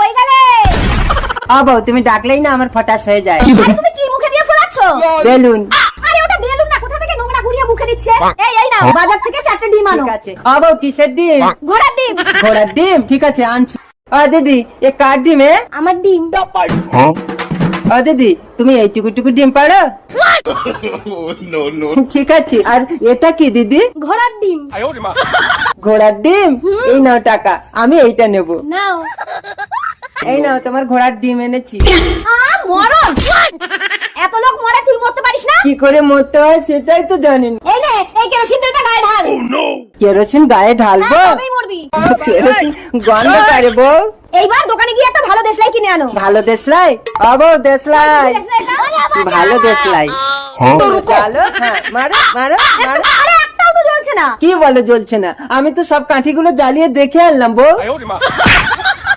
কই গেলে? বউ তুমি ডাকলেই না আমার ফটাস হয়ে যায়। আরে তুমি কি মুখে দিয়ে ফোলাচ্ছো? বেলুন। আরে ওটা বেলুন না, কোথা থেকে নোংরা গুড়িয়ে মুখে দিচ্ছে। এই নাও, বাজার থেকে 4টে ডিম আনো। ঠিক আছে। বউ কিসের ডিম? ঘোড়ার ডিম। ঘোড়ার ডিম, ঠিক আছে আনছি। দিদি এ কার ডিম? আমার ডিম। দিদি তুমি এইটুকু ডিম পারো? ঠিক আছে। আর এটা কি দিদি? ঘোড়ার ডিম। ঘোড়ার ডিম? এই নাও টাকা, আমি এইটা নেব। নাও। এই নাও তোমার ঘোড়ার ডিম এনেছি। মরণ! এত লোক মরে, তুই মরতে পারিস না? কি করে মরতে হয় সেটাই তো জানেন। এই নে, এই কেরোসিন তেলটা গায়ে ঢাল। কেরোসিন গায়ে ঢালবো? তবেই মরবি। কেরোসিন গন্ধ করে বউ। এইবার দোকানে গিয়ে একটা ভালো দেশলাই কিনে আনো। ভালো দেশলাই? বউ দেশলাই, ভালো দেশলাই। চলো, হ্যাঁ, মারো মারো মারো। আরে একটাও তো জ্বলছে না। কি বলে জ্বলছে না? আমি তো সব কাঠিগুলো জ্বালিয়ে দেখে আনলাম বউ।